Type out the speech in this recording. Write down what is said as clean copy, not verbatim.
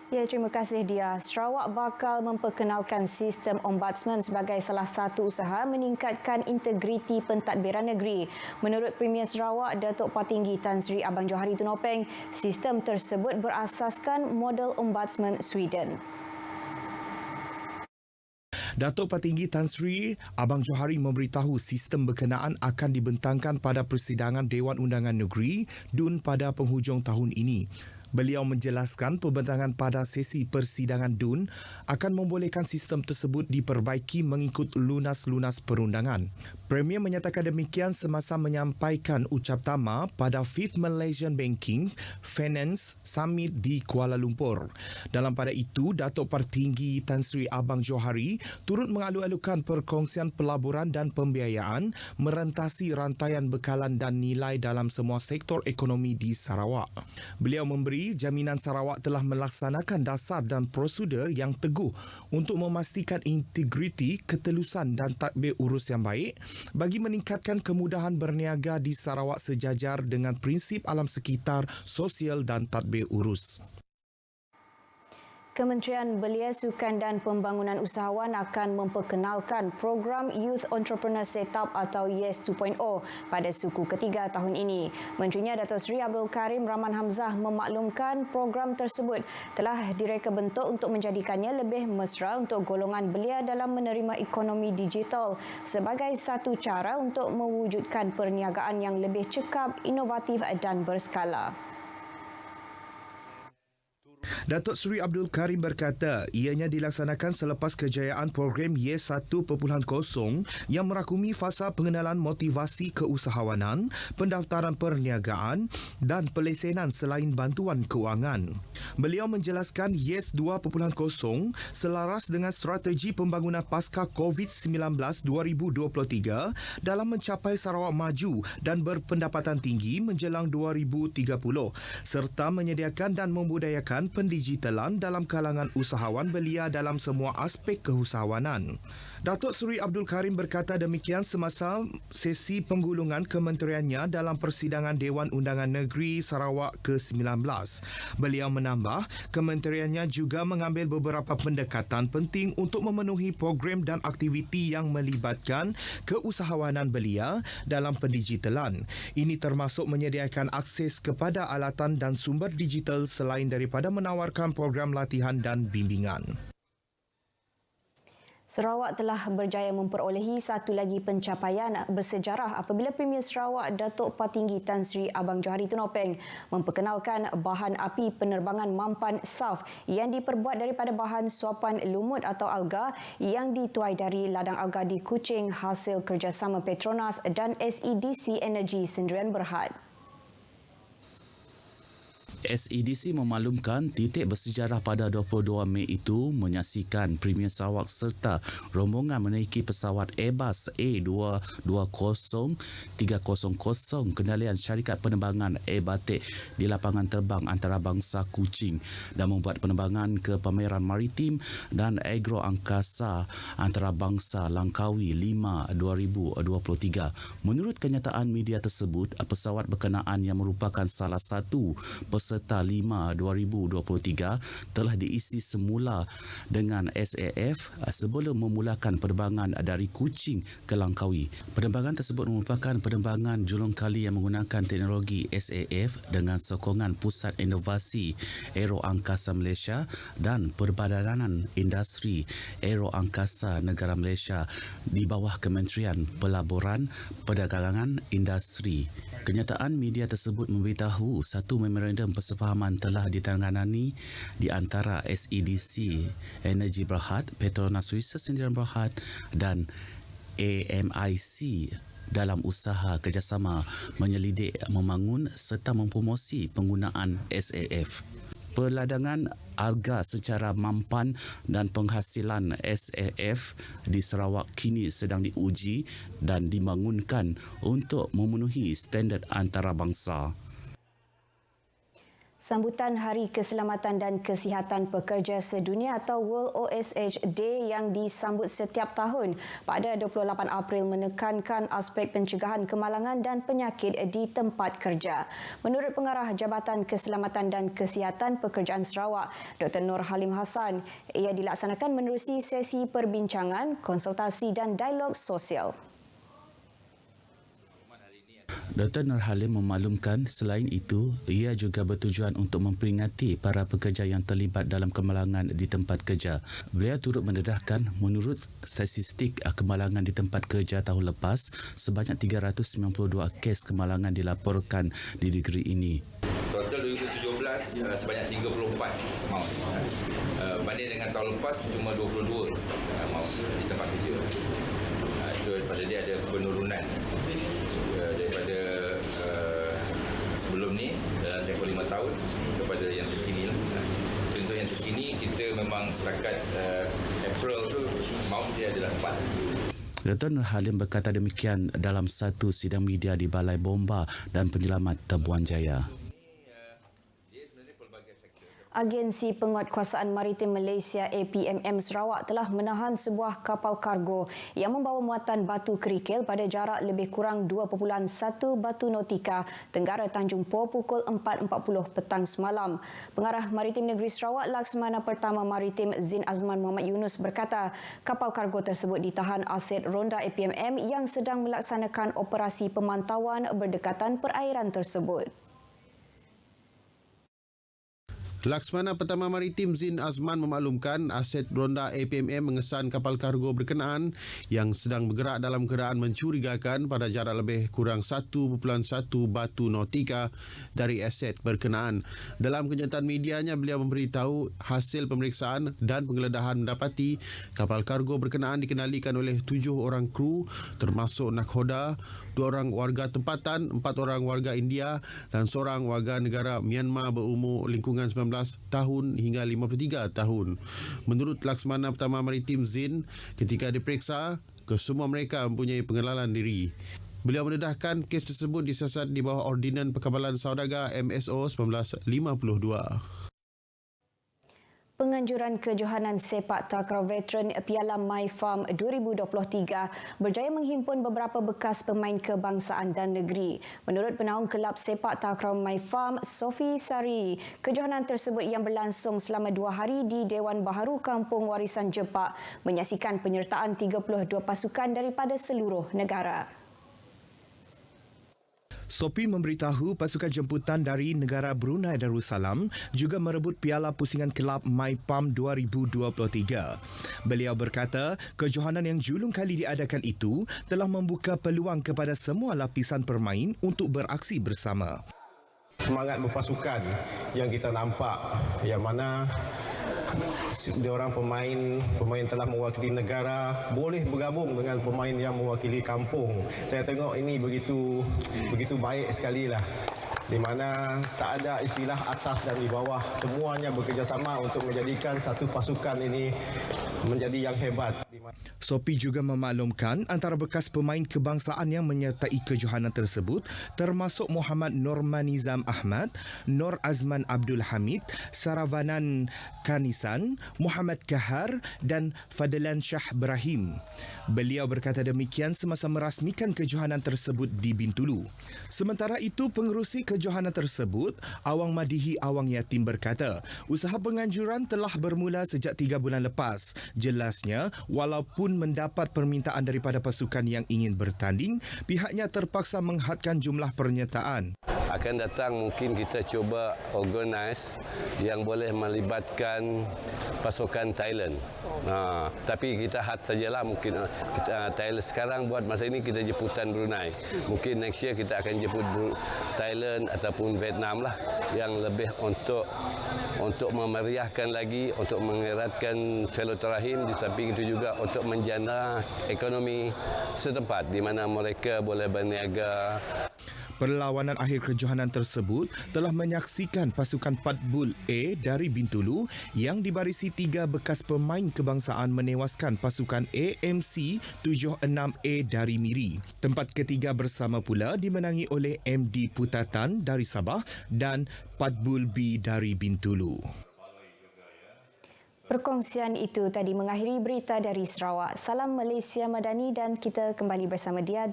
Ya, terima kasih Dia. Sarawak bakal memperkenalkan sistem ombudsman sebagai salah satu usaha meningkatkan integriti pentadbiran negeri. Menurut Premier Sarawak, Datuk Patinggi Tan Sri Abang Johari Tunopeng, sistem tersebut berasaskan model ombudsman Sweden. Datuk Patinggi Tan Sri Abang Johari memberitahu sistem berkenaan akan dibentangkan pada persidangan Dewan Undangan Negeri DUN pada penghujung tahun ini. Beliau menjelaskan pembentangan pada sesi persidangan DUN akan membolehkan sistem tersebut diperbaiki mengikut lunas-lunas perundangan. Premier menyatakan demikian semasa menyampaikan ucap tama pada 5th Malaysian Banking Finance Summit di Kuala Lumpur. Dalam pada itu, Datuk Patinggi Tan Sri Abang Johari turut mengalu-alukan perkongsian pelaburan dan pembiayaan merentasi rantaian bekalan dan nilai dalam semua sektor ekonomi di Sarawak. Beliau memberi jaminan Sarawak telah melaksanakan dasar dan prosedur yang teguh untuk memastikan integriti, ketelusan dan tadbir urus yang baik bagi meningkatkan kemudahan berniaga di Sarawak sejajar dengan prinsip alam sekitar, sosial dan tadbir urus. Kementerian Belia, Sukan dan Pembangunan Usahawan akan memperkenalkan program Youth Entrepreneur Setup atau YES 2.0 pada suku ketiga tahun ini. Menterinya Datuk Seri Abdul Karim Rahman Hamzah memaklumkan program tersebut telah direka bentuk untuk menjadikannya lebih mesra untuk golongan belia dalam menerima ekonomi digital sebagai satu cara untuk mewujudkan perniagaan yang lebih cekap, inovatif dan berskala. Datuk Seri Abdul Karim berkata ianya dilaksanakan selepas kejayaan program YES 1.0 yang merakumi fasa pengenalan motivasi keusahawanan, pendaftaran perniagaan dan pelesenan selain bantuan kewangan. Beliau menjelaskan YES 2.0 selaras dengan strategi pembangunan pasca COVID-19 2023 dalam mencapai Sarawak maju dan berpendapatan tinggi menjelang 2030 serta menyediakan dan membudayakan pendigitalan dalam kalangan usahawan belia dalam semua aspek keusahawanan. Datuk Seri Abdul Karim berkata demikian semasa sesi penggulungan kementeriannya dalam persidangan Dewan Undangan Negeri Sarawak ke-19. Beliau menambah, kementeriannya juga mengambil beberapa pendekatan penting untuk memenuhi program dan aktiviti yang melibatkan keusahawanan belia dalam pendigitalan. Ini termasuk menyediakan akses kepada alatan dan sumber digital selain daripada menawarkan program latihan dan bimbingan. Sarawak telah berjaya memperolehi satu lagi pencapaian bersejarah apabila Premier Sarawak Datuk Patinggi Tan Sri Abang Johari Tunopeng memperkenalkan bahan api penerbangan mampan SAF yang diperbuat daripada bahan suapan lumut atau alga yang dituai dari ladang alga di Kuching hasil kerjasama Petronas dan SEDC Energy Sendirian Berhad. SEDC memaklumkan titik bersejarah pada 22 Mei itu menyaksikan Premier Sarawak serta rombongan menaiki pesawat Airbus A220-300 kendalian syarikat penerbangan Air Batik di lapangan terbang antarabangsa Kuching dan membuat penerbangan ke pameran maritim dan agro angkasa antarabangsa Langkawi 5 2023. Menurut kenyataan media tersebut, pesawat berkenaan yang merupakan salah satu peserta 5 2023 telah diisi semula dengan SAF sebelum memulakan penerbangan dari Kuching ke Langkawi. Penerbangan tersebut merupakan penerbangan julung kali yang menggunakan teknologi SAF dengan sokongan Pusat Inovasi Aero Angkasa Malaysia dan Perbadanan Industri Aero Angkasa Negara Malaysia di bawah Kementerian Pelaburan, Perdagangan, Industri. Kenyataan media tersebut memberitahu satu memorandum persefahaman telah ditandatangani di antara SEDC Energy Berhad, Petronas Research Sdn Berhad dan AMIC dalam usaha kerjasama menyelidik, membangun serta mempromosi penggunaan SAF. Peladangan alga secara mampan dan penghasilan SAF di Sarawak kini sedang diuji dan dibangunkan untuk memenuhi standard antarabangsa. Sambutan Hari Keselamatan dan Kesihatan Pekerja Sedunia atau World OSH Day yang disambut setiap tahun pada 28 April menekankan aspek pencegahan kemalangan dan penyakit di tempat kerja. Menurut Pengarah Jabatan Keselamatan dan Kesihatan Pekerjaan Sarawak, Dr. Nur Halim Hassan, ia dilaksanakan menerusi sesi perbincangan, konsultasi dan dialog sosial. Dr. Nur Halim memaklumkan selain itu, ia juga bertujuan untuk memperingati para pekerja yang terlibat dalam kemalangan di tempat kerja. Beliau turut mendedahkan menurut statistik kemalangan di tempat kerja tahun lepas, sebanyak 392 kes kemalangan dilaporkan di negeri ini. Total 2017 sebanyak 34 maut. Banding dengan tahun lepas cuma 22 maut di tempat kerja. Itu daripada dia ada penurunan daripada sebelum ni dalam tempoh 5 tahun kepada yang terkini lah. Untuk yang terkini kita memang setakat April tu maut dia adalah 4. Dr. Nur Halim berkata demikian dalam satu sidang media di Balai Bomba dan Penyelamat Tebuan Jaya. Agensi Penguatkuasaan Maritim Malaysia APMM Sarawak telah menahan sebuah kapal kargo yang membawa muatan batu kerikil pada jarak lebih kurang 2.1 batu nautika Tenggara Tanjung Po pukul 4.40 petang semalam. Pengarah Maritim Negeri Sarawak Laksamana Pertama Maritim Zin Azman Muhammad Yunus berkata kapal kargo tersebut ditahan aset ronda APMM yang sedang melaksanakan operasi pemantauan berdekatan perairan tersebut. Laksamana Pertama Maritim Zin Azman memaklumkan aset ronda APMM mengesan kapal kargo berkenaan yang sedang bergerak dalam keadaan mencurigakan pada jarak lebih kurang 1.1 batu nautika dari aset berkenaan. Dalam kenyataan medianya, beliau memberitahu hasil pemeriksaan dan penggeledahan mendapati kapal kargo berkenaan dikenalikan oleh 7 orang kru termasuk nakhoda, 2 orang warga tempatan, 4 orang warga India dan seorang warga negara Myanmar berumur lingkungan 19 tahun hingga 53 tahun. Menurut Laksamana Pertama Maritim Zin, ketika diperiksa, kesemua mereka mempunyai pengenalan diri. Beliau mendedahkan kes tersebut disiasat di bawah Ordinan Perkabalan Saudagar MSO 1952. Penganjuran kejohanan sepak takraw veteran Piala MyFarm 2023 berjaya menghimpun beberapa bekas pemain kebangsaan dan negeri. Menurut penaung kelab sepak takraw MyFarm, Sophie Sari, kejohanan tersebut yang berlangsung selama 2 hari di Dewan Baharu Kampung Warisan Jepak menyaksikan penyertaan 32 pasukan daripada seluruh negara. Sophie memberitahu pasukan jemputan dari negara Brunei Darussalam juga merebut Piala Pusingan Kelab MyParm 2023. Beliau berkata, kejohanan yang julung kali diadakan itu telah membuka peluang kepada semua lapisan permain untuk beraksi bersama. Semangat berpasukan yang kita nampak, yang mana diorang pemain telah mewakili negara boleh bergabung dengan pemain yang mewakili kampung. Saya tengok ini begitu baik sekali lah, di mana tak ada istilah atas dan di bawah, semuanya bekerjasama untuk menjadikan satu pasukan ini menjadi yang hebat. Sophie juga memaklumkan antara bekas pemain kebangsaan yang menyertai kejohanan tersebut termasuk Muhammad Normanizam Ahmad, Nur Azman Abdul Hamid, Saravanan Kanisan, Muhammad Kahar dan Fadlan Shah Ibrahim. Beliau berkata demikian semasa merasmikan kejohanan tersebut di Bintulu. Sementara itu, pengerusi kejohanan tersebut, Awang Madihi Awang Yatim berkata, usaha penganjuran telah bermula sejak 3 bulan lepas. Jelasnya, walaupun mendapat permintaan daripada pasukan yang ingin bertanding, pihaknya terpaksa menghadkan jumlah penyertaan. Akan datang mungkin kita cuba organize yang boleh melibatkan pasukan Thailand. Tapi kita had sajalah, mungkin kita Thailand sekarang buat masa ini kita jemputan Brunei. Mungkin next year kita akan jemput Thailand ataupun Vietnam lah, yang lebih untuk memeriahkan lagi, untuk mengeratkan silaturahim, di samping itu juga untuk menjana ekonomi setempat di mana mereka boleh berniaga. Perlawanan akhir kejohanan tersebut telah menyaksikan pasukan Patbul A dari Bintulu yang dibarisi 3 bekas pemain kebangsaan menewaskan pasukan AMC 76A dari Miri. Tempat ketiga bersama pula dimenangi oleh MD Putatan dari Sabah dan Patbul B dari Bintulu. Perkongsian itu tadi mengakhiri berita dari Sarawak. Salam Malaysia Madani dan kita kembali bersama dia